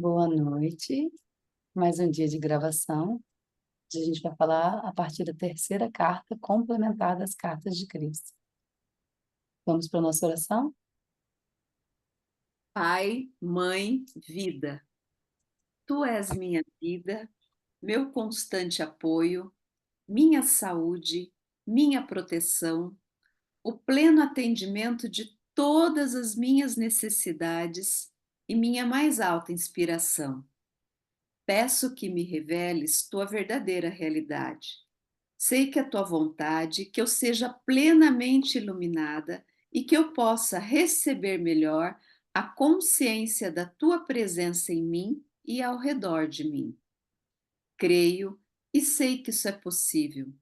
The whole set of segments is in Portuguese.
Boa noite. Mais um dia de gravação. Hoje a gente vai falar a partir da terceira carta complementar das cartas de Cristo. Vamos para a nossa oração? Pai, mãe, vida. Tu és minha vida, meu constante apoio, minha saúde, minha proteção, o pleno atendimento de todas as minhas necessidades e minha mais alta inspiração. Peço que me reveles tua verdadeira realidade. Sei que é tua vontade que eu seja plenamente iluminada e que eu possa receber melhor a consciência da tua presença em mim e ao redor de mim. Creio e sei que isso é possível.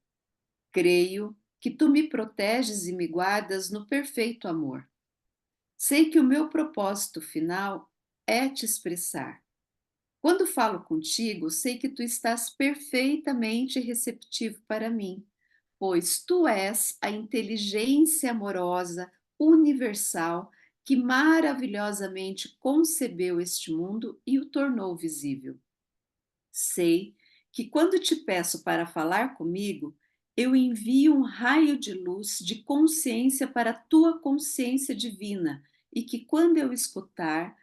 Creio que tu me proteges e me guardas no perfeito amor. Sei que o meu propósito final é te expressar. Quando falo contigo, sei que tu estás perfeitamente receptivo para mim, pois tu és a inteligência amorosa universal que maravilhosamente concebeu este mundo e o tornou visível. Sei que quando te peço para falar comigo, eu envio um raio de luz de consciência para a tua consciência divina e que quando eu escutar,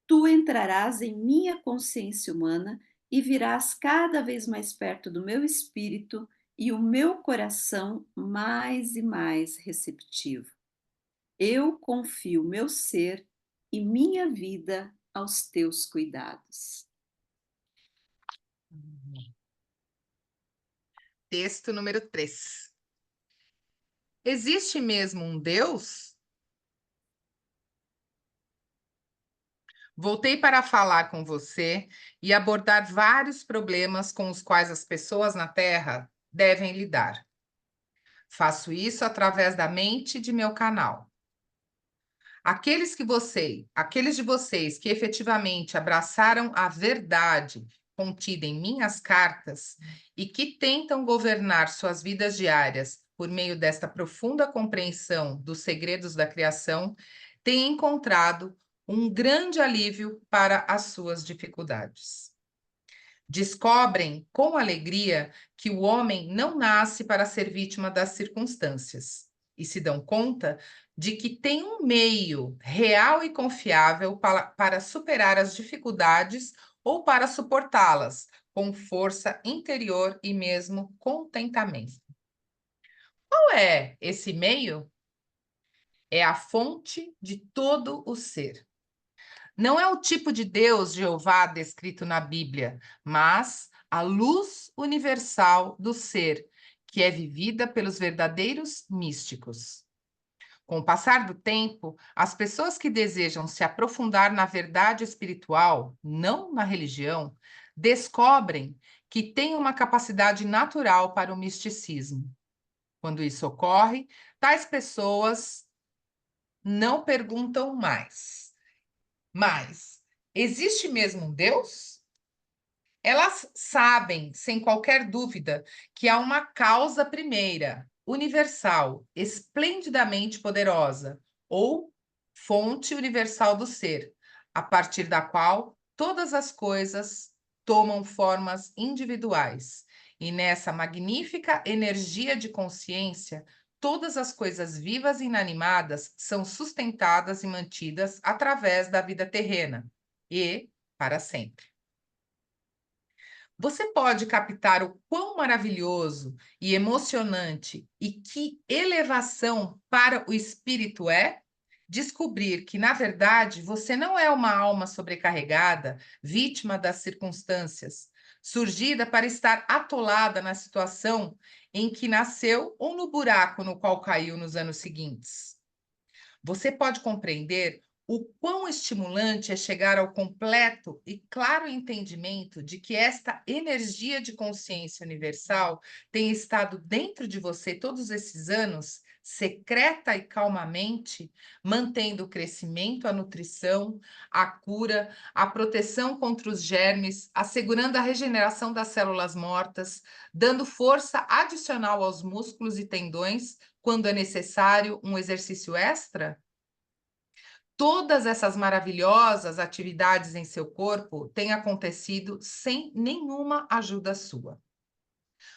tu entrarás em minha consciência humana e virás cada vez mais perto do meu espírito e o meu coração mais e mais receptivo. Eu confio meu ser e minha vida aos teus cuidados. Texto número 3. Existe mesmo um Deus? Voltei para falar com você e abordar vários problemas com os quais as pessoas na Terra devem lidar. Faço isso através da mente de meu canal. Aqueles de vocês que efetivamente abraçaram a verdade contida em minhas cartas e que tentam governar suas vidas diárias por meio desta profunda compreensão dos segredos da criação, têm encontrado um grande alívio para as suas dificuldades. Descobrem com alegria que o homem não nasce para ser vítima das circunstâncias e se dão conta de que tem um meio real e confiável para superar as dificuldades ou para suportá-las com força interior e mesmo contentamento. Qual é esse meio? É a fonte de todo o ser. Não é o tipo de Deus Jeová descrito na Bíblia, mas a luz universal do ser, que é vivida pelos verdadeiros místicos. Com o passar do tempo, as pessoas que desejam se aprofundar na verdade espiritual, não na religião, descobrem que têm uma capacidade natural para o misticismo. Quando isso ocorre, tais pessoas não perguntam mais. Mas existe mesmo um Deus? Elas sabem, sem qualquer dúvida, que há uma causa primeira, universal, esplendidamente poderosa, ou fonte universal do ser, a partir da qual todas as coisas tomam formas individuais. E nessa magnífica energia de consciência, todas as coisas vivas e inanimadas são sustentadas e mantidas através da vida terrena e para sempre. Você pode captar o quão maravilhoso e emocionante e que elevação para o espírito é? Descobrir que, na verdade, você não é uma alma sobrecarregada, vítima das circunstâncias, surgida para estar atolada na situação em que nasceu ou no buraco no qual caiu nos anos seguintes. Você pode compreender o quão estimulante é chegar ao completo e claro entendimento de que esta energia de consciência universal tem estado dentro de você todos esses anos, secreta e calmamente, mantendo o crescimento, a nutrição, a cura, a proteção contra os germes, assegurando a regeneração das células mortas, dando força adicional aos músculos e tendões quando é necessário um exercício extra? todas essas maravilhosas atividades em seu corpo têm acontecido sem nenhuma ajuda sua.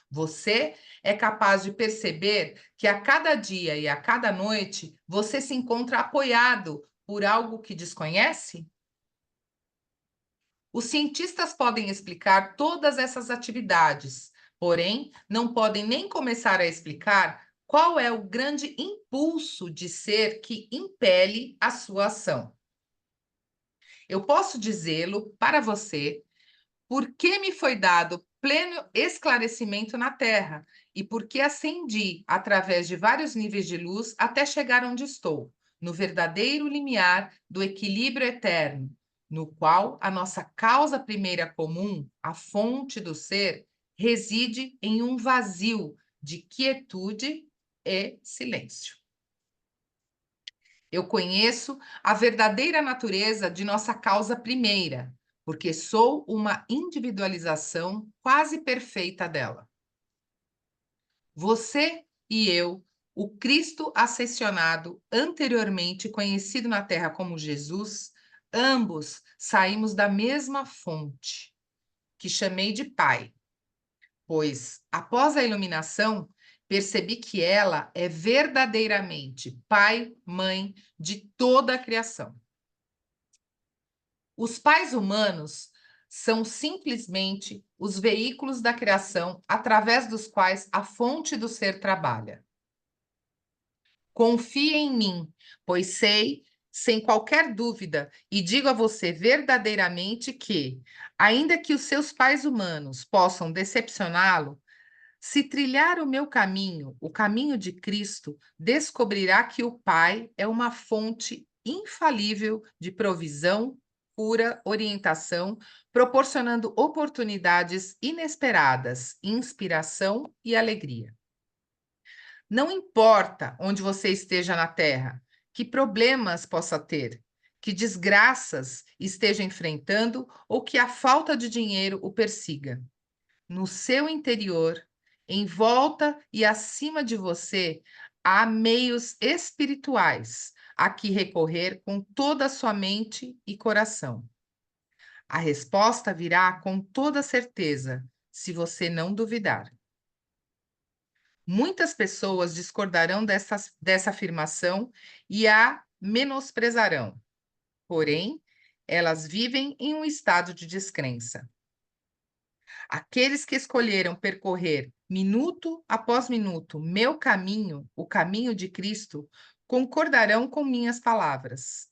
Você é capaz de perceber que a cada dia e a cada noite você se encontra apoiado por algo que desconhece? Os cientistas podem explicar todas essas atividades, porém, não podem nem começar a explicar qual é o grande impulso de ser que impele a sua ação. Eu posso dizê-lo para você porque me foi dado pleno esclarecimento na Terra e porque ascendi através de vários níveis de luz até chegar onde estou, no verdadeiro limiar do equilíbrio eterno, no qual a nossa causa primeira comum, a fonte do ser, reside em um vazio de quietude e silêncio. Eu conheço a verdadeira natureza de nossa causa primeira, porque sou uma individualização quase perfeita dela. Você e eu, o Cristo ascensionado, anteriormente conhecido na Terra como Jesus, ambos saímos da mesma fonte, que chamei de Pai, pois, após a iluminação, percebi que ela é verdadeiramente pai, mãe de toda a criação. Os pais humanos são simplesmente os veículos da criação através dos quais a fonte do ser trabalha. Confie em mim, pois sei, sem qualquer dúvida, e digo a você verdadeiramente que, ainda que os seus pais humanos possam decepcioná-lo, se trilhar o meu caminho, o caminho de Cristo, descobrirá que o Pai é uma fonte infalível de provisão, cura, orientação, proporcionando oportunidades inesperadas, inspiração e alegria. Não importa onde você esteja na Terra, que problemas possa ter, que desgraças esteja enfrentando ou que a falta de dinheiro o persiga. No seu interior, em volta e acima de você, há meios espirituais a que recorrer com toda a sua mente e coração. A resposta virá com toda certeza, se você não duvidar. Muitas pessoas discordarão dessa afirmação e a menosprezarão. Porém, elas vivem em um estado de descrença. Aqueles que escolheram percorrer minuto após minuto meu caminho, o caminho de Cristo, concordarão com minhas palavras.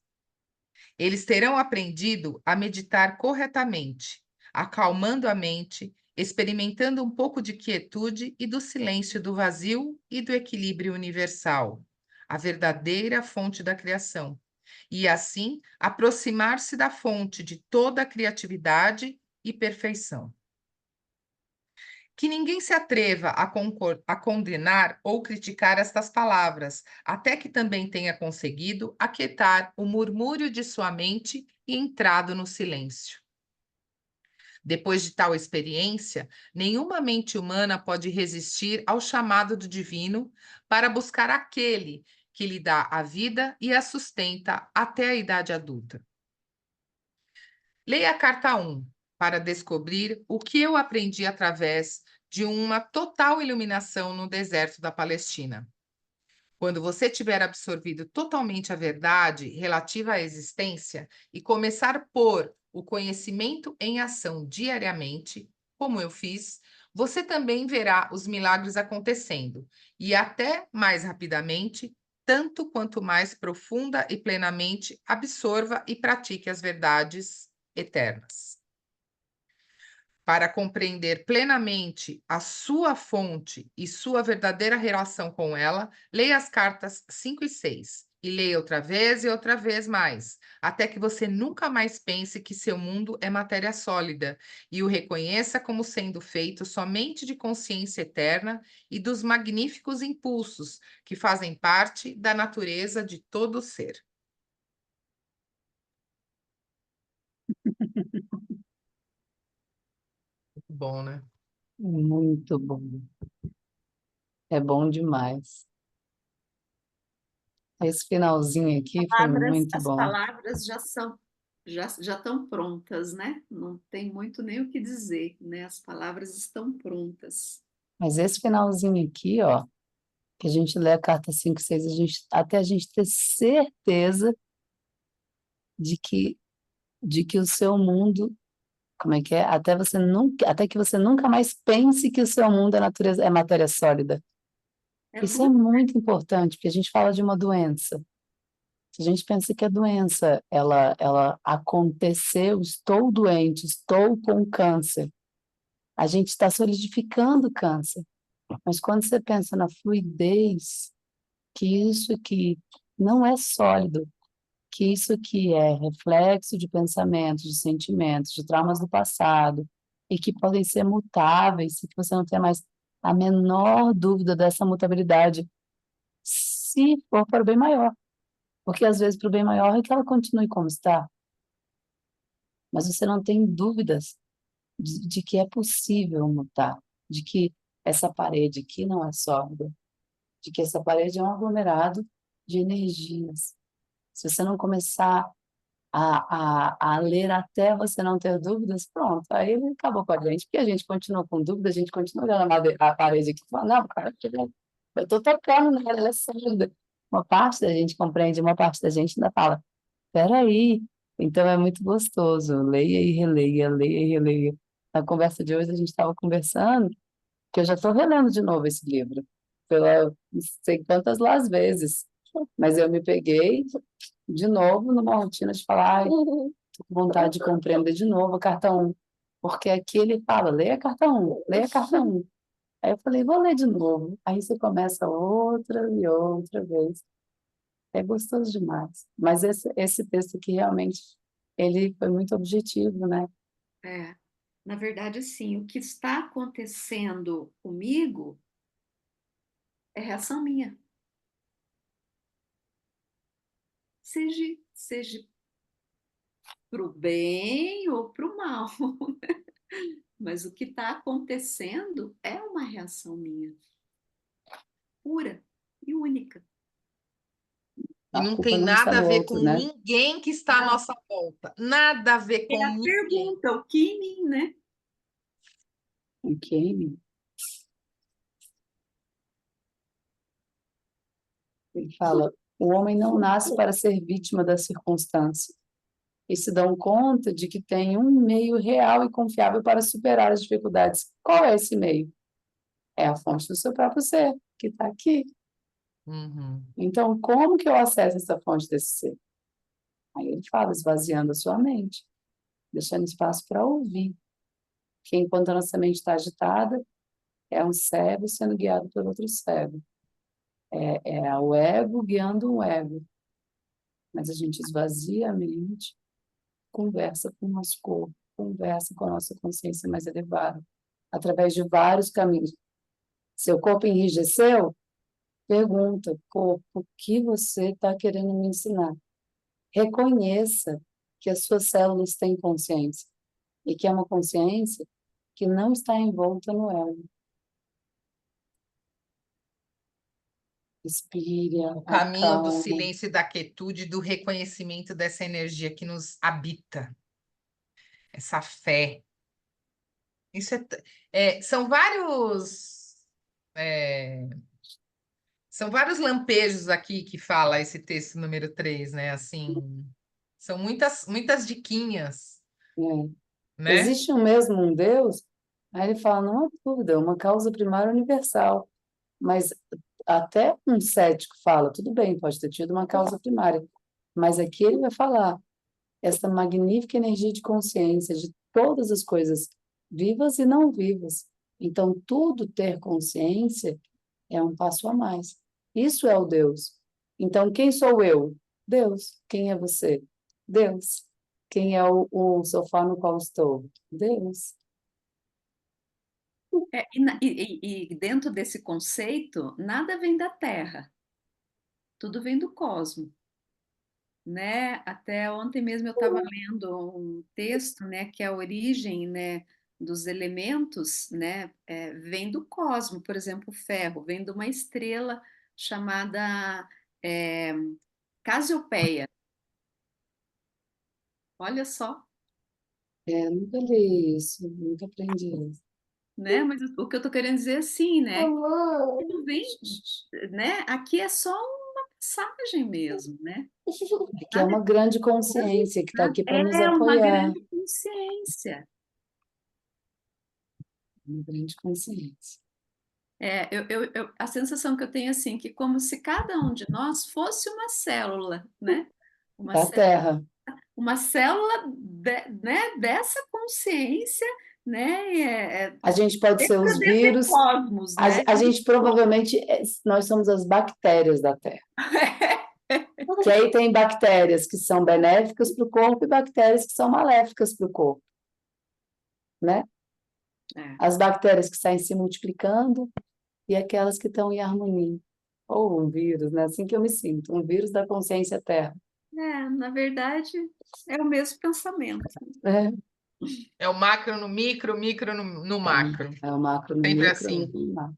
Eles terão aprendido a meditar corretamente, acalmando a mente, experimentando um pouco de quietude e do silêncio do vazio e do equilíbrio universal, a verdadeira fonte da criação, e assim aproximar-se da fonte de toda a criatividade e perfeição. Que ninguém se atreva a condenar ou criticar estas palavras, até que também tenha conseguido aquietar o murmúrio de sua mente e entrado no silêncio. Depois de tal experiência, nenhuma mente humana pode resistir ao chamado do divino para buscar aquele que lhe dá a vida e a sustenta até a idade adulta. Leia a carta 1 para descobrir o que eu aprendi através de uma total iluminação no deserto da Palestina. Quando você tiver absorvido totalmente a verdade relativa à existência e começar a pôr o conhecimento em ação diariamente, como eu fiz, você também verá os milagres acontecendo, e até mais rapidamente, tanto quanto mais profunda e plenamente absorva e pratique as verdades eternas. Para compreender plenamente a sua fonte e sua verdadeira relação com ela, leia as cartas 5 e 6 e leia outra vez mais, até que você nunca mais pense que seu mundo é matéria sólida e o reconheça como sendo feito somente de consciência eterna e dos magníficos impulsos que fazem parte da natureza de todo ser. Bom, né? Muito bom. É bom demais. Esse finalzinho aqui foi muito As bom. palavras já estão prontas, né? Não tem muito nem o que dizer, né? As palavras estão prontas. Mas esse finalzinho aqui, ó, que a gente lê a carta 5 e 6, até a gente ter certeza de que o seu mundo, como é que é? Até que você nunca mais pense que o seu mundo é natureza, é matéria sólida. É Isso é tudo. muito importante, porque a gente fala de uma doença. Se a gente pensa que a doença, ela aconteceu, estou doente, estou com câncer, a gente está solidificando o câncer. Mas quando você pensa na fluidez, que isso aqui não é sólido, que isso aqui é reflexo de pensamentos, de sentimentos, de traumas do passado, e que podem ser mutáveis, se você não tem mais a menor dúvida dessa mutabilidade, se for para o bem maior. Porque às vezes para o bem maior é que ela continue como está, mas você não tem dúvidas de que é possível mutar, de que essa parede aqui não é sólida, de que essa parede é um aglomerado de energias. Se você não começar a ler até você não ter dúvidas, pronto, aí ele acabou com a gente, porque a gente continua com dúvida, a gente continua olhando a parede aqui e fala, não, cara, eu estou tocando nela, ela é sólida. Uma parte da gente compreende, uma parte da gente ainda fala, peraí, então é muito gostoso, leia e releia, leia e releia. Na conversa de hoje a gente estava conversando, que eu já estou relendo de novo esse livro, pela não sei quantas lá vezes, mas eu me peguei de novo numa rotina de falar, ai, tô com vontade de compreender de novo a carta 1, porque aqui ele fala, leia a carta 1, leia a carta 1. Aí eu falei, vou ler de novo. Aí você começa outra e outra vez. É gostoso demais. Mas esse texto aqui realmente, ele foi muito objetivo, né? É. Na verdade, sim, o que está acontecendo comigo é reação minha. Seja para o bem ou para o mal. Mas o que está acontecendo é uma reação minha, pura e única. E A não culpa tem não está nada a no ver com outro, né? ninguém que está à nossa volta. Nada a ver É com a ninguém. pergunta, o que em mim, né? Ok? Ele fala, o homem não nasce para ser vítima da circunstância. E se dão conta de que tem um meio real e confiável para superar as dificuldades. Qual é esse meio? É a fonte do seu próprio ser, que está aqui. Uhum. Então, como que eu acesso essa fonte desse ser? Aí ele fala, esvaziando a sua mente, deixando espaço para ouvir. Que enquanto a nossa mente está agitada, é um cego sendo guiado por outro cego. É o ego guiando um ego. Mas a gente esvazia a mente, conversa com o nosso corpo, conversa com a nossa consciência mais elevada, através de vários caminhos. Seu corpo enrijeceu? Pergunta, corpo, o que você está querendo me ensinar? Reconheça que as suas células têm consciência e que é uma consciência que não está envolta no ego. Respire, O caminho do acalma. silêncio e da quietude, do reconhecimento dessa energia que nos habita, essa fé. Isso são é, são vários lampejos aqui que fala esse texto número 3, né? Assim, são muitas diquinhas, É. né? Existe mesmo um Deus? Aí ele fala, não há dúvida, uma causa primária universal. Mas até um cético fala, tudo bem, pode ter tido uma causa primária. Mas aqui ele vai falar, essa magnífica energia de consciência de todas as coisas vivas e não vivas. Então, tudo ter consciência é um passo a mais. Isso é o Deus. Então, quem sou eu? Deus. Quem é você? Deus. Quem é o sofá no qual estou? Deus. E dentro desse conceito, nada vem da Terra, tudo vem do cosmos, né? Até ontem mesmo eu estava lendo um texto, né, que a origem, né, dos elementos, né, vem do cosmos. Por exemplo, o ferro vem de uma estrela chamada Casiopeia. Olha só, Nunca li isso, nunca aprendi isso. né? Mas o que eu tô querendo dizer é assim, né? Não vem, né? Aqui é só uma passagem mesmo, né? Que é uma grande consciência que está aqui para nos É uma apoiar. grande consciência. Uma grande consciência. A sensação que eu tenho assim, que como se cada um de nós fosse uma célula, né? Uma, Da cé- Terra. uma célula né? Dessa consciência, né? A gente pode ser os Desse vírus, cosmos, né? a gente provavelmente, nós somos as bactérias da Terra. Que aí tem bactérias que são benéficas para o corpo e bactérias que são maléficas para o corpo, né? As bactérias que saem se multiplicando e aquelas que estão em harmonia. Ou um vírus, né? Assim que eu me sinto, um vírus da consciência Terra. Na verdade, é o mesmo pensamento. É, É o macro no micro, micro no macro. é o macro no Sempre micro, assim. micro no macro.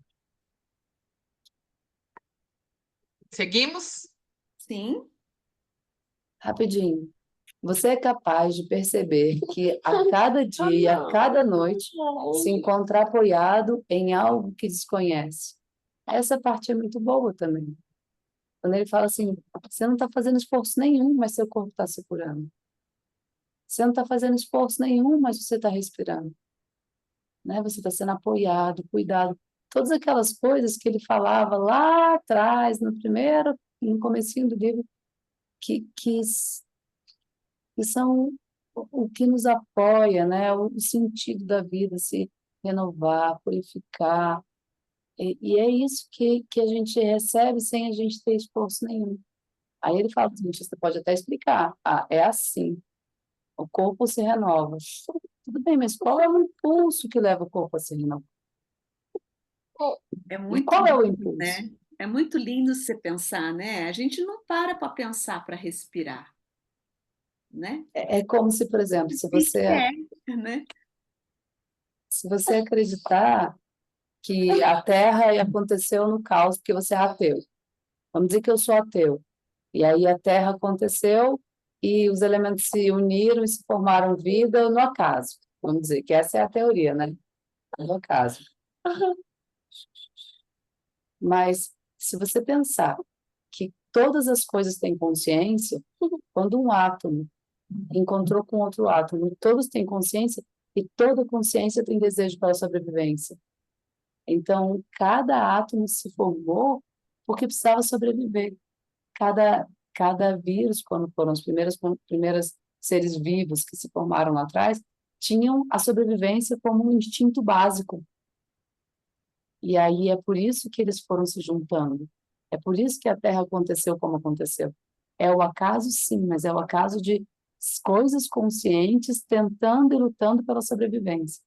Seguimos? Sim, Rapidinho. Você é capaz de perceber que a cada dia, a cada noite, se encontrar apoiado em algo que desconhece. Essa parte é muito boa também. Quando ele fala assim, você não está fazendo esforço nenhum, mas seu corpo está se curando. Você não está fazendo esforço nenhum, mas você está respirando. Né? Você está sendo apoiado, cuidado. Todas aquelas coisas que ele falava lá atrás, no comecinho do livro, que são o que nos apoia, né? O sentido da vida, se renovar, purificar. E é isso que a gente recebe sem a gente ter esforço nenhum. Aí ele fala, gente, você pode até explicar. Ah, é assim. O corpo se renova. Tudo bem, mas qual é o impulso que leva o corpo a se renovar? é E muito qual é o lindo, impulso? né? É muito lindo você pensar, né? A gente não para pensar para respirar, né? É como se, por exemplo, A gente quer, né? se você acreditar que a Terra aconteceu no caos porque você é ateu. Vamos dizer que eu sou ateu. E aí a Terra aconteceu e os elementos se uniram e se formaram vida no acaso. Vamos dizer que essa é a teoria, né? No acaso. Mas se você pensar que todas as coisas têm consciência, quando um átomo encontrou com outro átomo, todos têm consciência e toda consciência tem desejo pela sobrevivência. Então, cada átomo se formou porque precisava sobreviver. Cada vírus, quando foram os primeiros seres vivos que se formaram lá atrás, tinham a sobrevivência como um instinto básico. E aí é por isso que eles foram se juntando. É por isso que a Terra aconteceu como aconteceu. É o acaso, sim, mas é o acaso de coisas conscientes tentando e lutando pela sobrevivência.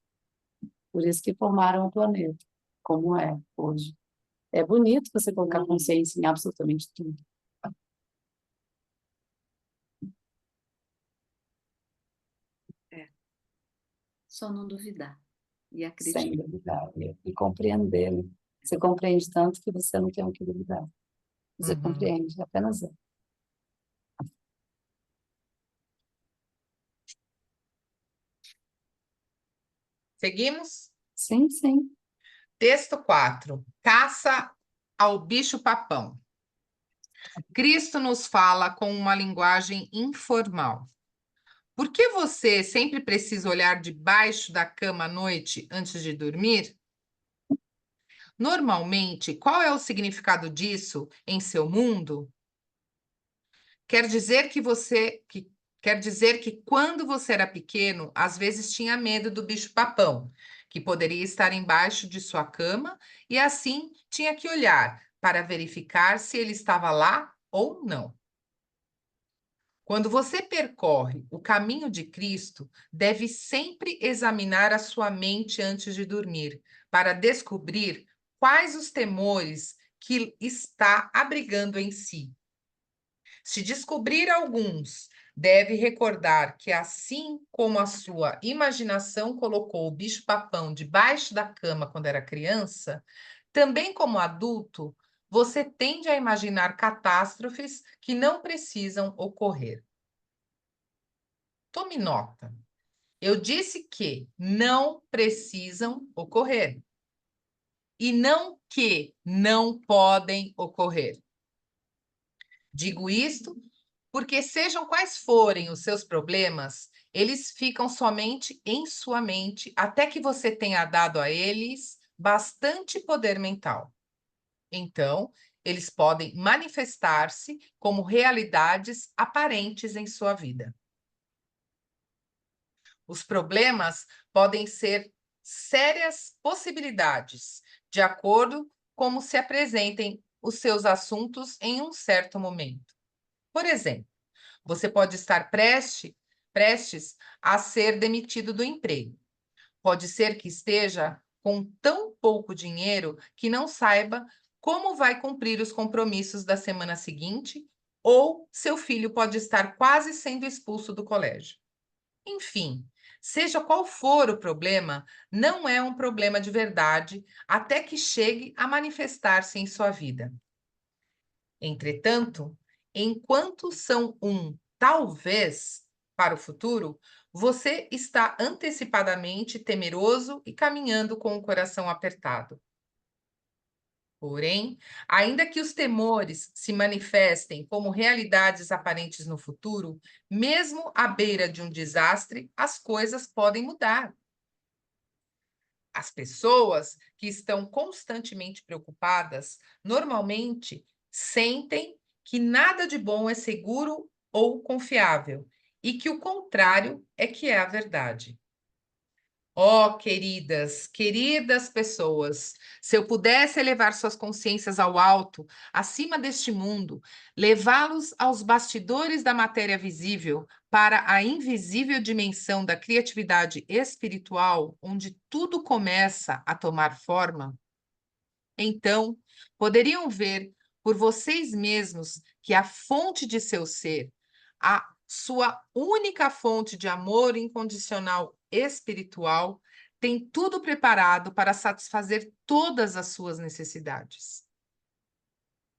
Por isso que formaram o planeta, como é hoje. É bonito você colocar consciência em absolutamente tudo. É, só não duvidar e Sem acreditar. duvidar e compreendê-lo. Você compreende tanto que você não tem o que duvidar. Você Uhum. compreende, apenas é. Seguimos? Sim, sim. Texto 4. Caça ao bicho-papão. Cristo nos fala com uma linguagem informal. Por que você sempre precisa olhar debaixo da cama à noite antes de dormir? Normalmente, qual é o significado disso em seu mundo? Quer dizer quer dizer que quando você era pequeno, às vezes tinha medo do bicho-papão, que poderia estar embaixo de sua cama e assim tinha que olhar para verificar se ele estava lá ou não. Quando você percorre o caminho de Cristo, deve sempre examinar a sua mente antes de dormir, para descobrir quais os temores que está abrigando em si. Se descobrir alguns, deve recordar que, assim como a sua imaginação colocou o bicho-papão debaixo da cama quando era criança, também como adulto, você tende a imaginar catástrofes que não precisam ocorrer. Tome nota. Eu disse que não precisam ocorrer. E não que não podem ocorrer. Digo isto porque, sejam quais forem os seus problemas, eles ficam somente em sua mente até que você tenha dado a eles bastante poder mental. Então, eles podem manifestar-se como realidades aparentes em sua vida. Os problemas podem ser sérias possibilidades, de acordo com como se apresentem os seus assuntos em um certo momento. Por exemplo, você pode estar prestes a ser demitido do emprego. Pode ser que esteja com tão pouco dinheiro que não saiba como vai cumprir os compromissos da semana seguinte, ou seu filho pode estar quase sendo expulso do colégio. Enfim, seja qual for o problema, não é um problema de verdade até que chegue a manifestar-se em sua vida. Entretanto, enquanto são um talvez para o futuro, você está antecipadamente temeroso e caminhando com o coração apertado. Porém, ainda que os temores se manifestem como realidades aparentes no futuro, mesmo à beira de um desastre, as coisas podem mudar. As pessoas que estão constantemente preocupadas normalmente sentem que nada de bom é seguro ou confiável e que o contrário é que é a verdade. Oh, queridas, queridas pessoas, se eu pudesse elevar suas consciências ao alto, acima deste mundo, levá-los aos bastidores da matéria visível, para a invisível dimensão da criatividade espiritual, onde tudo começa a tomar forma, então poderiam ver por vocês mesmos que a fonte de seu ser, a sua única fonte de amor incondicional espiritual, tem tudo preparado para satisfazer todas as suas necessidades.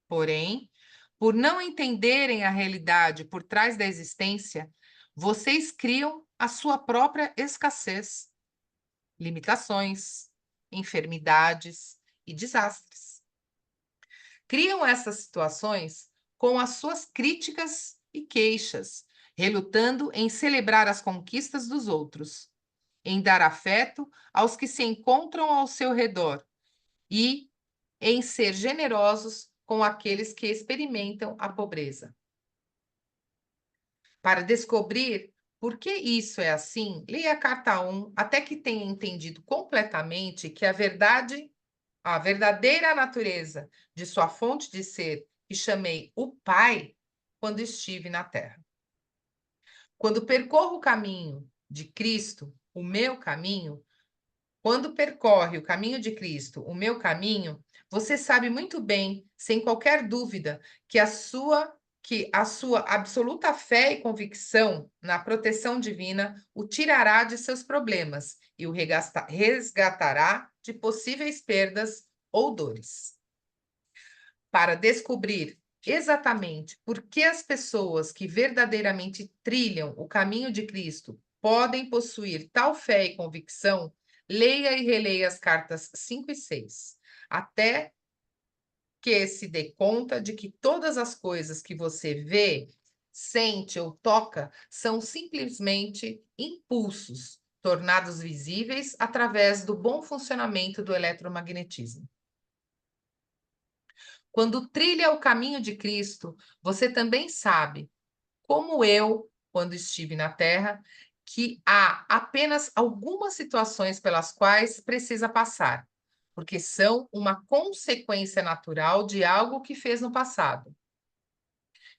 Porém, por não entenderem a realidade por trás da existência, vocês criam a sua própria escassez, limitações, enfermidades e desastres. Criam essas situações com as suas críticas e queixas, relutando em celebrar as conquistas dos outros, em dar afeto aos que se encontram ao seu redor e em ser generosos com aqueles que experimentam a pobreza. Para descobrir por que isso é assim, leia a carta 1 até que tenha entendido completamente que a verdadeira natureza de sua fonte de ser, que chamei o Pai, quando estive na Terra. Quando percorro o caminho de Cristo, o meu caminho, quando percorre o caminho de Cristo, o meu caminho, você sabe muito bem, sem qualquer dúvida, que a sua absoluta fé e convicção na proteção divina o tirará de seus problemas e o resgatará de possíveis perdas ou dores. Para descobrir exatamente por que as pessoas que verdadeiramente trilham o caminho de Cristo podem possuir tal fé e convicção, leia e releia as cartas 5 e 6, até que se dê conta de que todas as coisas que você vê, sente ou toca são simplesmente impulsos, tornados visíveis através do bom funcionamento do eletromagnetismo. Quando trilha o caminho de Cristo, você também sabe, como eu, quando estive na Terra, que há apenas algumas situações pelas quais precisa passar, porque são uma consequência natural de algo que fez no passado.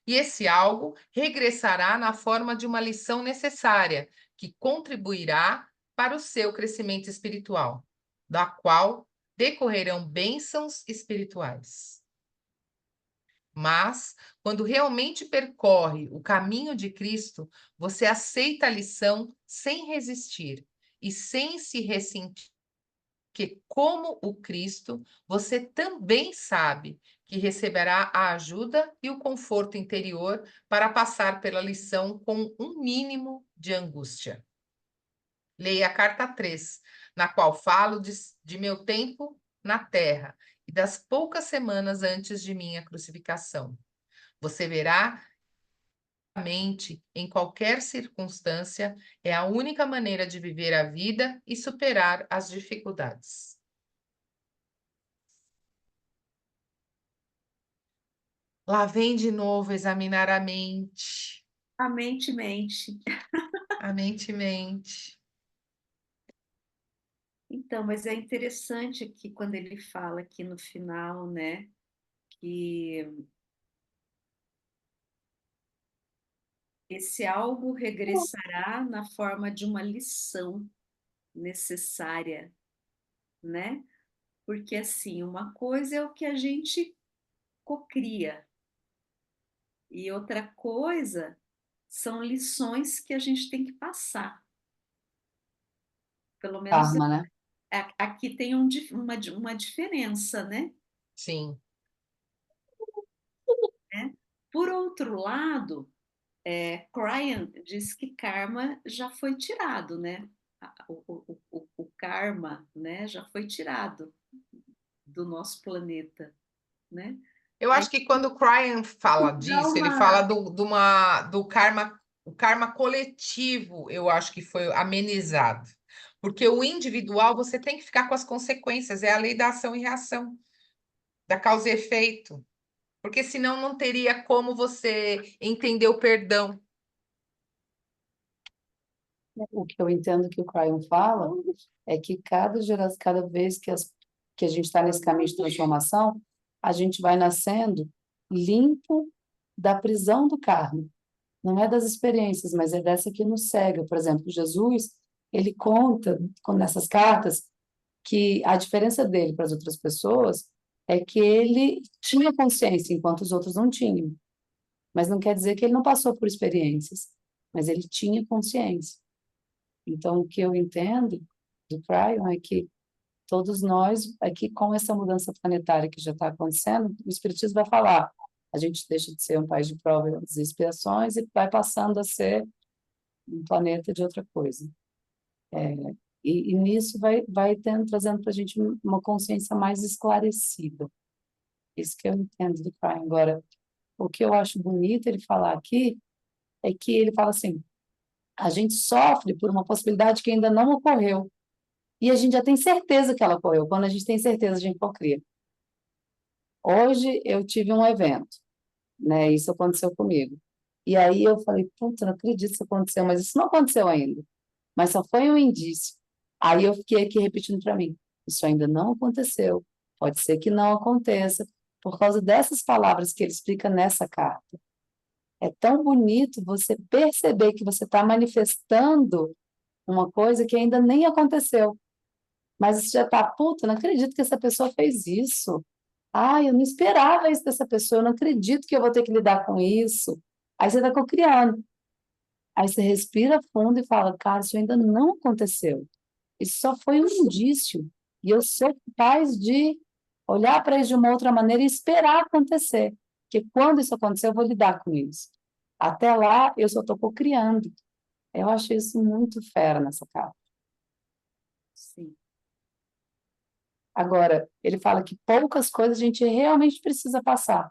E esse algo regressará na forma de uma lição necessária, que contribuirá para o seu crescimento espiritual, da qual decorrerão bênçãos espirituais. Mas, quando realmente percorre o caminho de Cristo, você aceita a lição sem resistir e sem se ressentir, que, como o Cristo, você também sabe que receberá a ajuda e o conforto interior para passar pela lição com um mínimo de angústia. Leia a carta 3, na qual falo de meu tempo na terra e das poucas semanas antes de minha crucificação. Você verá mente, em qualquer circunstância, é a única maneira de viver a vida e superar as dificuldades. Lá vem de novo examinar a mente. A mente mente. A mente mente. Então, mas é interessante que quando ele fala aqui no final, né, que esse algo regressará na forma de uma lição necessária, né? Porque assim, uma coisa é o que a gente cocria e outra coisa são lições que a gente tem que passar. Pelo menos Karma, né? aqui tem uma diferença, né? Sim. Por outro lado, Cryan diz que karma já foi tirado, né? O karma, né, já foi tirado do nosso planeta, né? Eu Aí acho que quando o Cryan fala dá disso, ele fala uma. do karma, o karma coletivo, eu acho que foi amenizado. Porque o individual, você tem que ficar com as consequências, é a lei da ação e reação, da causa e efeito. Porque senão não teria como você entender o perdão. O que eu entendo que o Cryon fala é que cada vez que a gente está nesse caminho de transformação, a gente vai nascendo limpo da prisão do karma. Não é das experiências, mas é dessa que nos cega. Por exemplo, Jesus, ele conta nessas cartas que a diferença dele para as outras pessoas é que ele tinha consciência, enquanto os outros não tinham. Mas não quer dizer que ele não passou por experiências, mas ele tinha consciência. Então, o que eu entendo do Cryon é que todos nós, aqui com essa mudança planetária que já está acontecendo, o Espiritismo vai falar, a gente deixa de ser um país de provas e expiações e vai passando a ser um planeta de outra coisa. E nisso trazendo para a gente uma consciência mais esclarecida. Isso que eu entendo do Cryon. Agora, o que eu acho bonito ele falar aqui é que ele fala assim, a gente sofre por uma possibilidade que ainda não ocorreu. E a gente já tem certeza que ela ocorreu. Quando a gente tem certeza, a gente cocria. Hoje eu tive um evento, né? Isso aconteceu comigo. E aí eu falei, puta, não acredito que isso aconteceu, mas isso não aconteceu ainda. Mas só foi um indício. Aí eu fiquei aqui repetindo para mim, isso ainda não aconteceu. Pode ser que não aconteça, por causa dessas palavras que ele explica nessa carta. É tão bonito você perceber que você está manifestando uma coisa que ainda nem aconteceu. Mas você já está, puta, não acredito que essa pessoa fez isso. Ai, eu não esperava isso dessa pessoa, eu não acredito que eu vou ter que lidar com isso. Aí você está cocriando. Aí você respira fundo e fala, cara, isso ainda não aconteceu. Isso só foi um indício. E eu sou capaz de olhar para isso de uma outra maneira e esperar acontecer. Porque quando isso acontecer, eu vou lidar com isso. Até lá, eu só estou cocriando. Eu acho isso muito fera nessa carta. Sim. Agora, ele fala que poucas coisas a gente realmente precisa passar.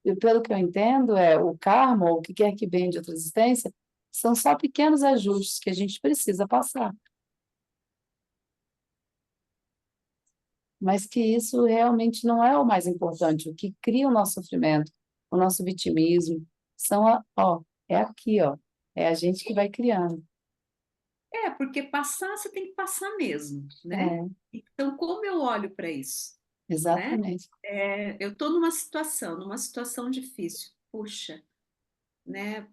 E pelo que eu entendo, o karma, ou o que quer que venha de outra existência, são só pequenos ajustes que a gente precisa passar. Mas que isso realmente não é o mais importante. O que cria o nosso sofrimento, o nosso vitimismo, é aqui, ó. É a gente que vai criando. Porque passar você tem que passar mesmo, né? É, Então, como eu olho para isso, né? exatamente. Eu estou numa situação difícil. Puxa, né?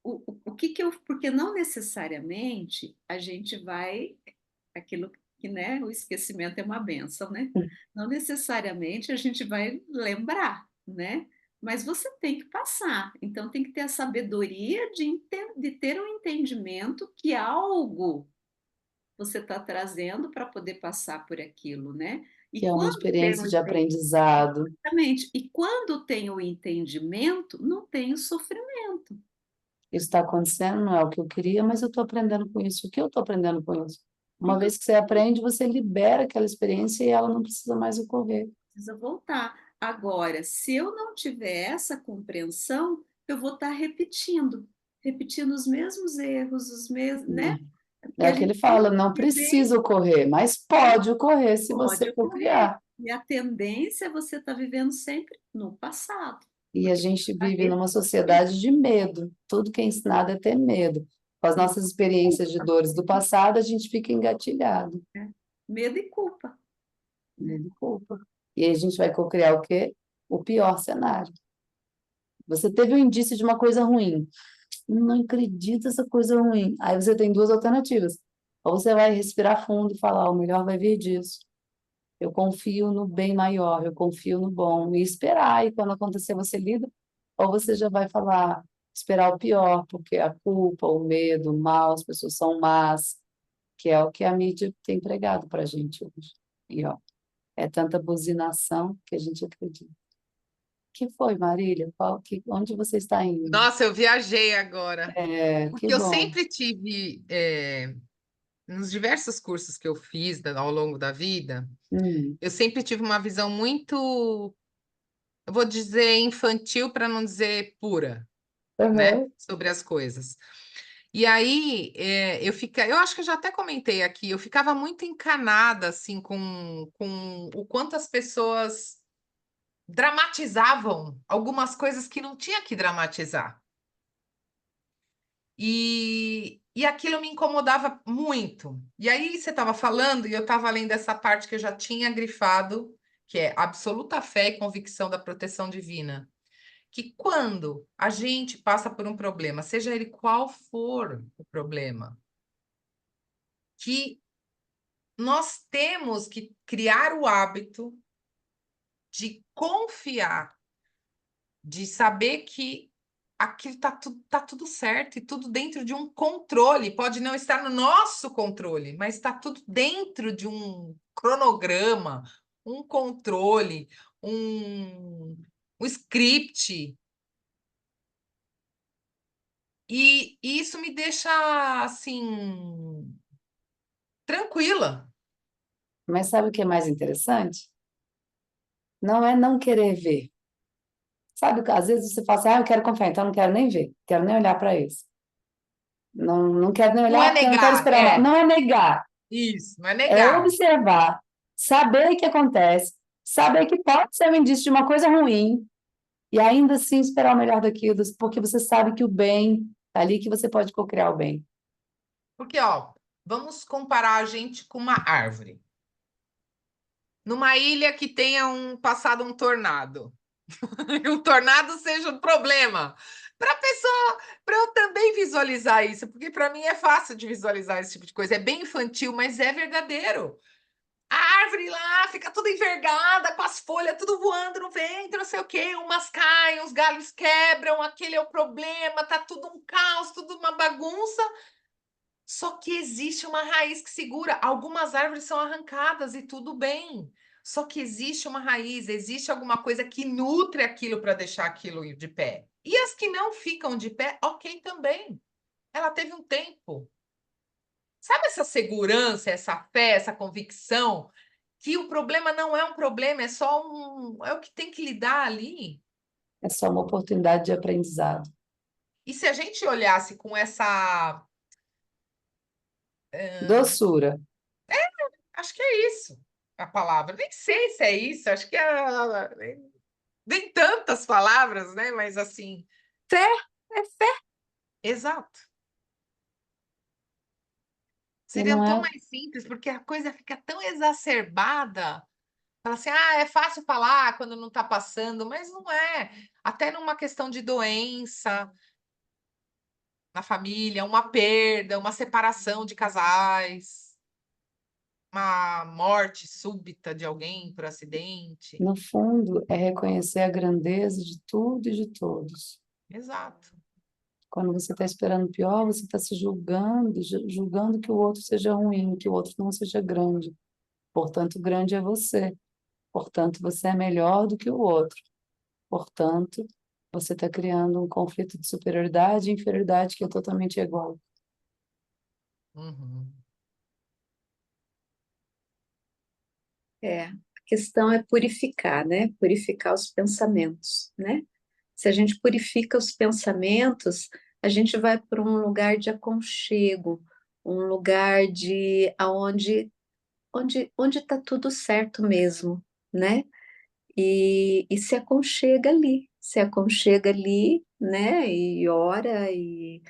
O que que eu. Porque não necessariamente a gente vai. Aquilo que, né? O esquecimento é uma benção, né? Não necessariamente a gente vai lembrar, né? Mas você tem que passar. Então, tem que ter a sabedoria de ter um entendimento que algo você está trazendo para poder passar por aquilo, né? E Que é uma quando tem experiência o de aprendizado. exatamente, e quando tem o entendimento, não tem o sofrimento. Isso está acontecendo, não é o que eu queria, mas eu estou aprendendo com isso. O que eu estou aprendendo com isso? Uma Então, vez que você aprende, você libera aquela experiência e ela não precisa mais ocorrer. precisa voltar. Agora, se eu não tiver essa compreensão, eu vou estar repetindo os mesmos erros, os mesmos, né? Porque É a o que ele gente tem fala, não que viver, precisa ocorrer, mas pode ocorrer se pode você for ocorrer. criar. E a tendência é você estar vivendo sempre no passado, E a porque gente está vive numa repetindo. sociedade de medo. Tudo que é ensinado é ter medo. Com as nossas experiências de dores do passado, a gente fica engatilhado. Né? Medo e culpa. Né? Medo e culpa. E aí a gente vai cocriar o quê? O pior cenário. Você teve um indício de uma coisa ruim. Não acredito nessa coisa ruim. Aí você tem duas alternativas. Ou você vai respirar fundo e falar, o melhor vai vir disso. Eu confio no bem maior, eu confio no bom. E esperar, e quando acontecer você lida. Ou você já vai falar, esperar o pior, porque a culpa, o medo, o mal, as pessoas são más, que é o que a mídia tem pregado para a gente hoje. E, ó, é tanta buzinação que a gente acredita. Que foi, Marília? Onde você está indo? Nossa, eu viajei agora. Que Porque eu bom. sempre tive, nos diversos cursos que eu fiz ao longo da vida, Hum, eu sempre tive uma visão muito, eu vou dizer infantil para não dizer pura, né, aham. sobre as coisas. E aí, eu acho que eu já até comentei aqui, eu ficava muito encanada assim com o quanto as pessoas dramatizavam algumas coisas que não tinha que dramatizar. E aquilo me incomodava muito. E aí você estava falando, e eu estava lendo essa parte que eu já tinha grifado, que é absoluta fé e convicção da proteção divina. Que quando a gente passa por um problema, seja ele qual for o problema, que nós temos que criar o hábito de confiar, de saber que aquilo tá tudo certo e tudo dentro de um controle. Pode não estar no nosso controle, mas está tudo dentro de um cronograma, um controle, um script. E isso me deixa assim tranquila. Mas sabe o que é mais interessante? Não é não querer ver. Sabe, às vezes você fala assim, eu quero confiar, então eu não quero nem ver, quero nem olhar para isso. Não, não quero nem Não olhar é porque eu não quero negar, esperar. Não é negar, isso, não é é negar. observar, saber o que acontece, saber que pode ser um indício de uma coisa ruim e ainda assim esperar o melhor daquilo, porque você sabe que o bem, é ali que você pode cocriar o bem. Porque, ó, vamos comparar a gente com uma árvore. Numa ilha que tenha passado um tornado. E o tornado seja um problema. Para a pessoa, para eu também visualizar isso, porque para mim é fácil de visualizar esse tipo de coisa. É bem infantil, mas é verdadeiro. A árvore lá fica toda envergada, com as folhas tudo voando no vento, não sei o quê. Umas caem, os galhos quebram, aquele é o problema, tá tudo um caos, tudo uma bagunça. Só que existe uma raiz que segura. Algumas árvores são arrancadas e tudo bem. Só que existe uma raiz, existe alguma coisa que nutre aquilo para deixar aquilo de pé. E as que não ficam de pé, ok também. Ela teve um tempo. Sabe essa segurança, essa fé, essa convicção que o problema não é um problema, é só é o que tem que lidar ali? É só uma oportunidade de aprendizado. E se a gente olhasse com essa, Doçura. acho que é isso a palavra. Nem sei se é isso, acho que nem tantas palavras, né? Mas assim, Fé é fé. exato. E Seriam não tão é, mais simples, porque a coisa fica tão exacerbada. Fala assim, é fácil falar quando não está passando, mas não é. Até numa questão de doença na família, uma perda, uma separação de casais, uma morte súbita de alguém por acidente. no fundo, é reconhecer a grandeza de tudo e de todos. Exato. Quando você está esperando o pior, você está se julgando, julgando que o outro seja ruim, que o outro não seja grande. Portanto, grande é você. Portanto, você é melhor do que o outro. Portanto, você está criando um conflito de superioridade e inferioridade que é totalmente igual. Uhum. A questão é purificar, né? Purificar os pensamentos, né? Se a gente purifica os pensamentos, a gente vai para um lugar de aconchego, um lugar de onde está tudo certo mesmo, né? E se aconchega ali, né? E ora e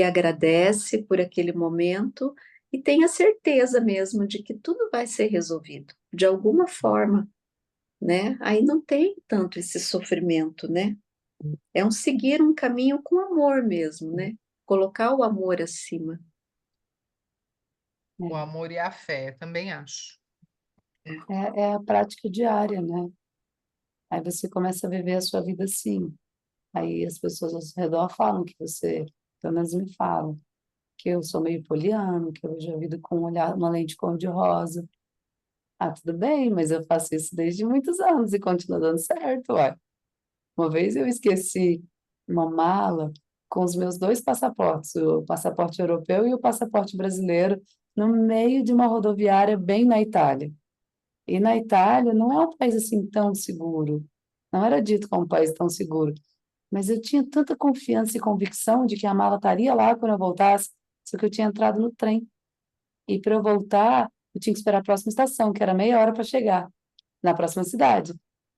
agradece por aquele momento e tem a certeza mesmo de que tudo vai ser resolvido de alguma forma, né? Aí não tem tanto esse sofrimento, né? É um seguir um caminho com amor mesmo, né? Colocar o amor acima. O amor e a fé, também acho. É a prática diária, né? Aí você começa a viver a sua vida assim. Aí as pessoas ao seu redor falam que você, pelo menos me falam, que eu sou meio poliana, que eu vejo a vida com um olhar, uma lente cor-de-rosa. Ah, tudo bem, mas eu faço isso desde muitos anos e continua dando certo, ué. Uma vez eu esqueci uma mala com os meus dois passaportes, o passaporte europeu e o passaporte brasileiro, no meio de uma rodoviária bem na Itália. E na Itália não é um país assim tão seguro. Não era dito como um país tão seguro. Mas eu tinha tanta confiança e convicção de que a mala estaria lá quando eu voltasse, só que eu tinha entrado no trem. E para eu voltar, eu tinha que esperar a próxima estação, que era meia hora para chegar na próxima cidade.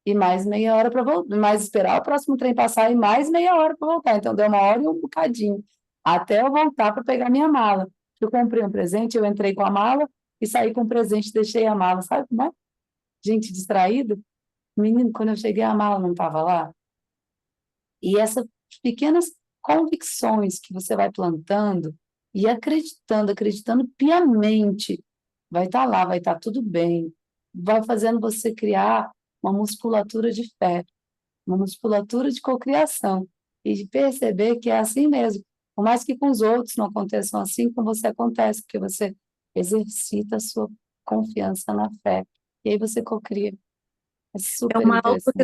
E mais meia hora para voltar, mais esperar o próximo trem passar e mais meia hora para voltar. Então deu uma hora e um bocadinho até eu voltar para pegar minha mala. Eu comprei um presente, eu entrei com a mala e saí com o presente, deixei a mala, sabe como é? Gente distraída. Menino, quando eu cheguei, a mala não estava lá. E essas pequenas convicções que você vai plantando e acreditando, acreditando piamente, vai estar lá, vai estar tudo bem. Vai fazendo você criar uma musculatura de fé, uma musculatura de cocriação e de perceber que é assim mesmo. Por mais que com os outros não aconteçam assim, com você acontece, porque você exercita a sua confiança na fé. E aí você cocria. É É super uma interessante.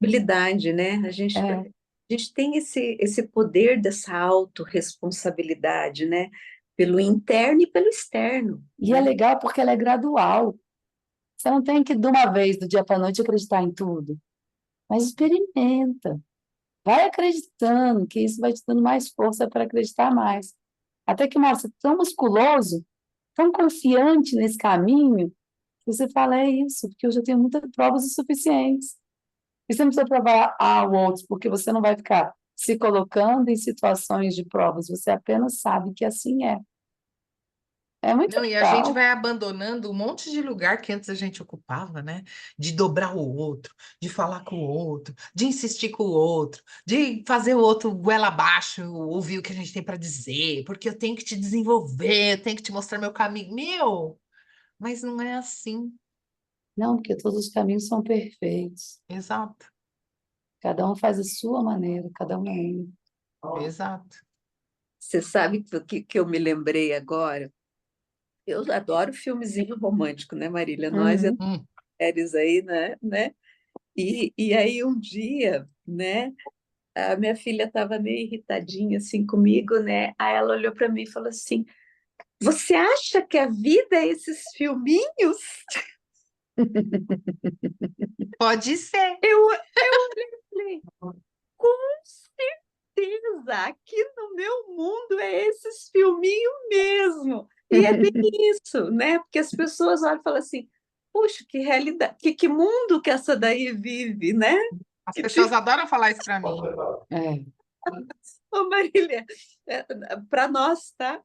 autorresponsabilidade, né? É, A gente tem esse poder dessa autorresponsabilidade, né? Pelo interno e pelo externo, e é né? legal porque ela é gradual. Você não tem que, de uma vez, do dia para a noite, acreditar em tudo. Mas experimenta. Vai acreditando, que isso vai te dando mais força para acreditar mais. Até que uma hora você é tão musculoso, tão confiante nesse caminho, que você fala, é isso, porque eu já tenho muitas provas o suficientes. E você não precisa provar ao outro, porque você não vai ficar se colocando em situações de provas, você apenas sabe que assim é. É muito Não, e a gente legal. vai abandonando um monte de lugar que antes a gente ocupava, né? De dobrar o outro, de falar com o outro, de insistir com o outro, de fazer o outro goela abaixo, ouvir o que a gente tem para dizer, porque eu tenho que te desenvolver, eu tenho que te mostrar meu caminho. Meu, mas não é assim. Não, porque todos os caminhos são perfeitos. Exato, Cada um faz a sua maneira, cada um é um. exato. Você sabe que eu me lembrei agora? Eu adoro filmezinho romântico, né, Marília? Nós e as Uhum. mulheres aí, né? E aí um dia, né? A minha filha estava meio irritadinha assim comigo, né? Aí ela olhou para mim e falou assim: Você acha que a vida é esses filminhos? Pode ser. Eu falei, com certeza, aqui no meu mundo é esses filminhos mesmo. E é bem isso, né? Porque as pessoas olham e falam assim: Puxa, que realidade, que mundo que essa daí vive, né? As Que pessoas tipo, adoram falar isso para mim. É, ô Marília, para nós, tá?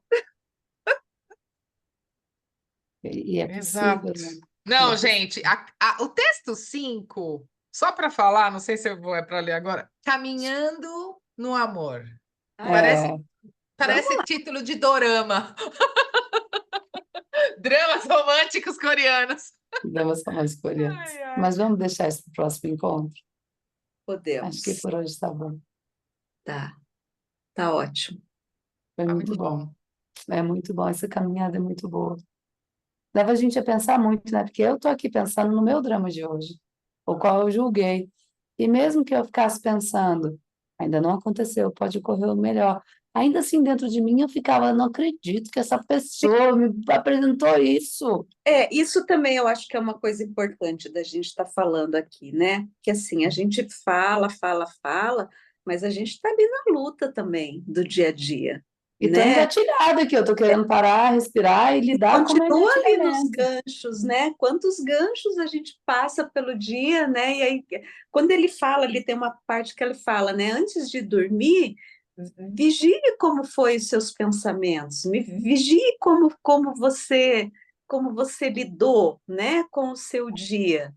e é possível, Exato. né? E é Não, gente, possível. o texto 5, só para falar, não sei se eu vou para ler agora, Caminhando no Amor. Ai, Parece, É, vamos parece lá. título de dorama. Dramas românticos coreanos. damos mais coreanos. Ai, ai. Mas vamos deixar isso para o próximo encontro? Acho que Podemos. por hoje está bom. Tá, tá ótimo. Foi Tá muito muito bom. bom. É muito bom, essa caminhada é muito boa. Leva a gente a pensar muito, né? Porque eu estou aqui pensando no meu drama de hoje. o qual eu julguei. E mesmo que eu ficasse pensando, ainda não aconteceu, pode ocorrer o melhor. Ainda assim, dentro de mim, eu ficava, não acredito que essa pessoa me apresentou isso. Isso também eu acho que é uma coisa importante da gente estar falando aqui, né? Que assim, a gente fala, fala, fala, mas a gente está ali na luta também do dia a dia, E tô né? engatilhada aqui, eu tô querendo parar, respirar e lidar com o meu Continua ali nos engatilhamento. ganchos, né? Quantos ganchos a gente passa pelo dia, né? E aí, quando ele fala, ele tem uma parte que ele fala, né? Antes de dormir, vigie como foi os seus pensamentos, vigie como você lidou, né? Com o seu dia,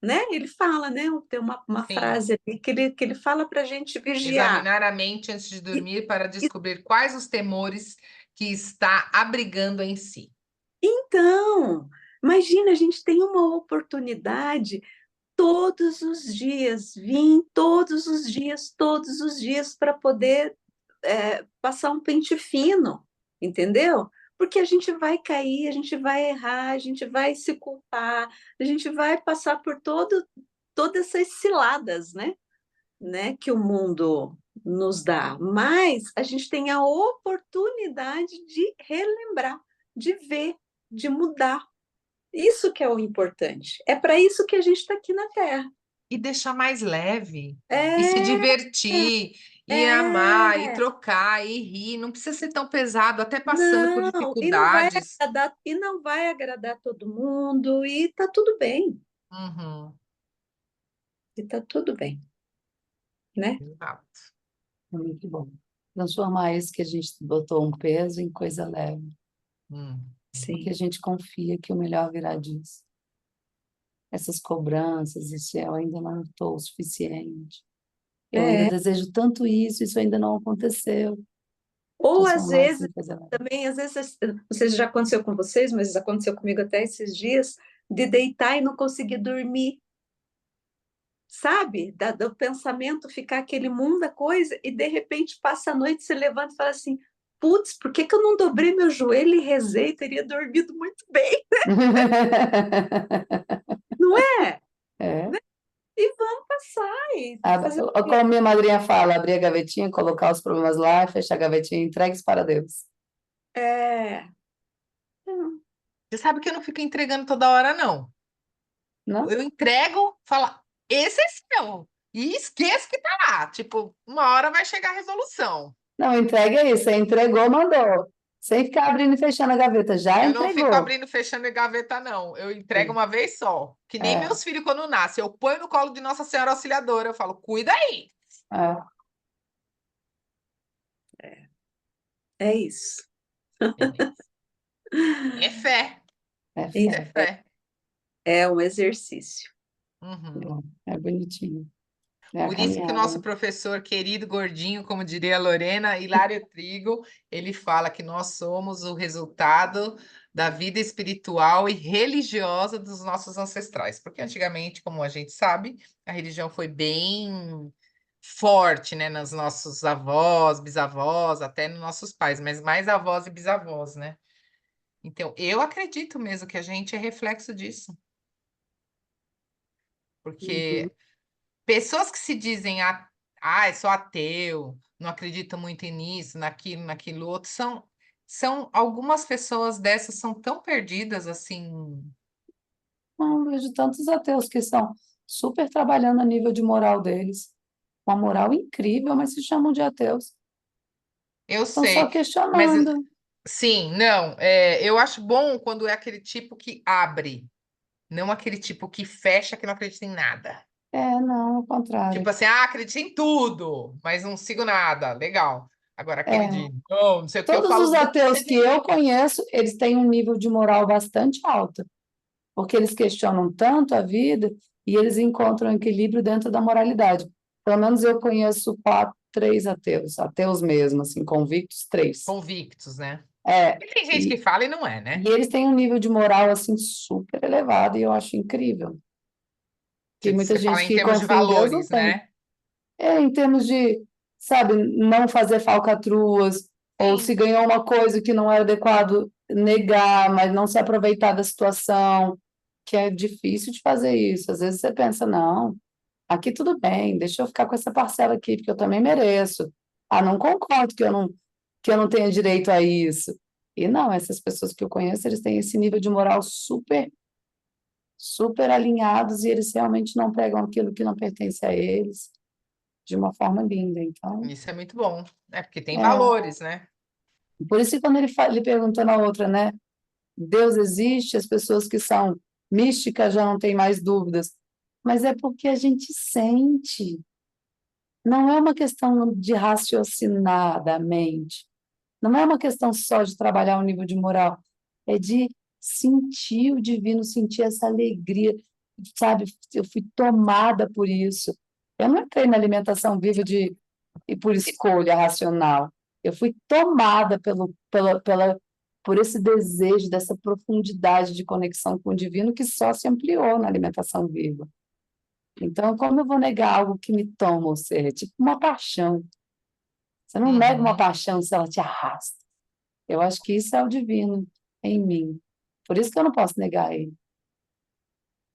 né? Ele fala, né? Tem uma Sim. frase ali que ele fala para a gente vigiar. Examinar a mente antes de E, dormir para descobrir quais os temores que está abrigando em si. então, imagina, a gente tem uma oportunidade todos os dias, vim todos os dias para poder passar um pente fino, entendeu? Porque a gente vai cair, a gente vai errar, a gente vai se culpar, a gente vai passar por todas essas ciladas, né, que o mundo nos dá. Mas a gente tem a oportunidade de relembrar, de ver, de mudar. Isso que é o importante. É para isso que a gente está aqui na Terra. E deixar mais leve, e se É, divertir, e amar, e é. trocar, e rir. Não precisa ser tão pesado, até passando por Não, dificuldades. e não vai agradar todo mundo, e tá tudo bem, Uhum, e tá tudo bem, né? exato. É muito bom. Transformar isso que a gente botou um peso em coisa leve, Hum. porque Sim. a gente confia que o melhor virá disso. Essas cobranças, isso eu ainda não estou o suficiente. Eu ainda É. desejo tanto isso ainda não aconteceu. Ou às Transformar isso vezes, em coisa leve. também, às vezes, não sei se já aconteceu com vocês, mas aconteceu comigo até esses dias, de deitar e não conseguir dormir, sabe? Do pensamento ficar aquele mundo da coisa, e de repente passa a noite, você levanta e fala assim: putz, por que que eu não dobrei meu joelho e rezei? Teria dormido muito bem, não é? É. E vamos passar e fazer o quê? Como minha madrinha fala, abrir a gavetinha, colocar os problemas lá, fechar a gavetinha e entregues para Deus. É, não, Você sabe que eu não fico entregando toda hora, não. Não? Eu entrego, falo, esse é seu. E esqueço que tá lá. Tipo, uma hora vai chegar a resolução. Não, entregue é isso. Você entregou, mandou. Sem ficar abrindo e fechando a gaveta. Já Eu não fico entregou. abrindo e fechando em gaveta, não. Eu entrego Sim. uma vez só. Que nem É, meus filhos quando nascem. Eu ponho no colo de Nossa Senhora Auxiliadora. Eu falo, cuida aí. é, é isso. É fé. é Isso é fé. fé. É um exercício. Uhum. É bonitinho. É a Por isso que o caminhada, nosso né? professor querido, gordinho, como diria a Lorena, Hilário Trigo, ele fala que nós somos o resultado da vida espiritual e religiosa dos nossos ancestrais. Porque antigamente, como a gente sabe, a religião foi bem forte, né, nos nossos avós, bisavós, até nos nossos pais, mas mais avós e bisavós, né? Então, eu acredito mesmo que a gente é reflexo disso, Uhum. porque pessoas que se dizem, eu sou ateu, não acredito muito nisso, naquilo outro, são algumas pessoas dessas são tão perdidas assim. Não, eu vejo tantos ateus que estão super trabalhando a nível de moral deles. Uma moral incrível, mas se chamam de ateus. Eu Estão só sei, mas questionando. sim, não, eu acho bom quando é aquele tipo que abre, não aquele tipo que fecha, que não acredita em nada. É, não, ao Tipo contrário. assim, acredito em tudo, mas não sigo nada. Legal. Agora, aquele É, de não, não sei o que, eu todos os falo, ateus deixa que de. eu conheço, eles têm um nível de moral bastante alto, porque eles questionam tanto a vida e eles encontram equilíbrio dentro da moralidade. Pelo menos eu conheço três ateus, ateus mesmo, assim, convictos, três. Convictos, né? É, E tem gente que e, fala e não é, e né? eles têm um nível de moral, assim, super elevado e eu acho incrível. Que muita Você fala gente em que termos de confia em Deus não valores, tem. né? Em termos de, sabe, não fazer falcatruas, ou se Sim. ganhou uma coisa que não era adequado, negar, mas não se aproveitar da situação, que é difícil de fazer isso. Às vezes você pensa, não, aqui tudo bem, deixa eu ficar com essa parcela aqui, porque eu também mereço. Ah, não concordo que eu não tenha direito a isso. E não, essas pessoas que eu conheço, eles têm esse nível de moral super, super alinhados e eles realmente não pegam aquilo que não pertence a eles de uma forma linda. Então, Isso é muito bom, né? Porque tem é. valores, né? Por isso que quando ele perguntou na outra, né? Deus existe, as pessoas que são místicas já não têm mais dúvidas. Mas é porque a gente sente. Não é uma questão de raciocinar da mente. Não é uma questão só de trabalhar o nível de moral. É de sentir o divino, sentir essa alegria. Sabe? Eu fui tomada por isso. Eu não entrei na alimentação viva e por escolha racional. Eu fui tomada por esse desejo dessa profundidade de conexão com o divino que só se ampliou na alimentação viva. Então, como eu vou negar algo que me toma, ou seja, é tipo uma paixão. Você não nega uma Uhum. paixão se ela te arrasta. Eu acho que isso é o divino em mim. Por isso que eu não posso negar ele.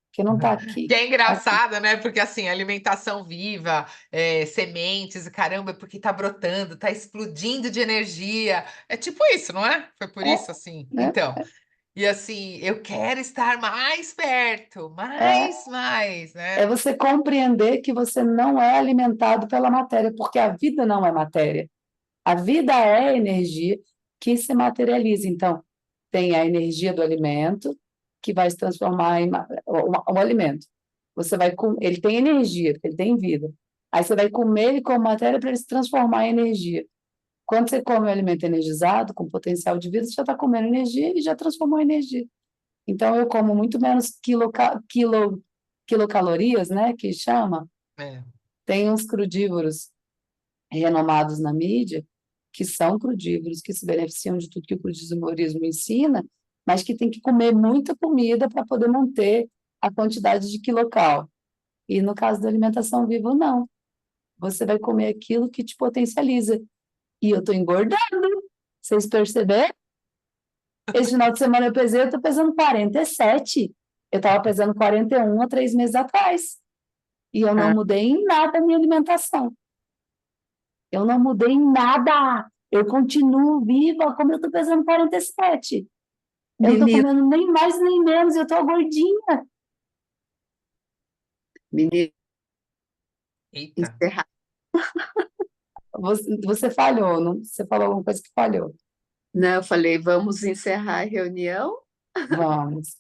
Porque não está Que aqui. é Aqui. engraçado, né? Porque assim, alimentação viva, sementes, caramba, porque tá brotando, tá explodindo de energia. É tipo isso, não é? Foi por É, isso, assim. né? Então, e assim, eu quero estar mais perto, É, mais, é né? você compreender que você não é alimentado pela matéria, porque a vida não é matéria. A vida é energia que se materializa. Então, tem a energia do alimento, que vai se transformar em o alimento. Você vai ele tem energia, porque ele tem vida. Aí você vai comer ele como matéria para ele se transformar em energia. Quando você come um alimento energizado, com potencial de vida, você já está comendo energia e já transformou em energia. Então, eu como muito menos quilocalorias, né, que chama. É. Tem uns crudívoros renomados na mídia, que são crudívoros, que se beneficiam de tudo que o crudivorismo ensina, mas que tem que comer muita comida para poder manter a quantidade de quilocal. E no caso da alimentação viva, não. Você vai comer aquilo que te potencializa. E eu estou engordando. Vocês perceberam? Esse final de semana eu pesei, eu estou pesando 47. Eu estava pesando 41 há 3 meses atrás. E eu não Ah, mudei em nada a minha alimentação. Eu não mudei em nada. Eu continuo viva como eu estou pesando 47. Eu não estou menino, comendo nem mais nem menos, eu estou gordinha. menino, Eita. encerrar. Você falhou, não? Você falou alguma coisa que falhou. Não, eu falei, vamos encerrar a reunião? Vamos.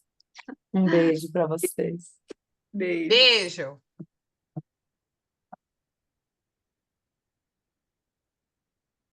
Um beijo para vocês. Beijo. Beijo.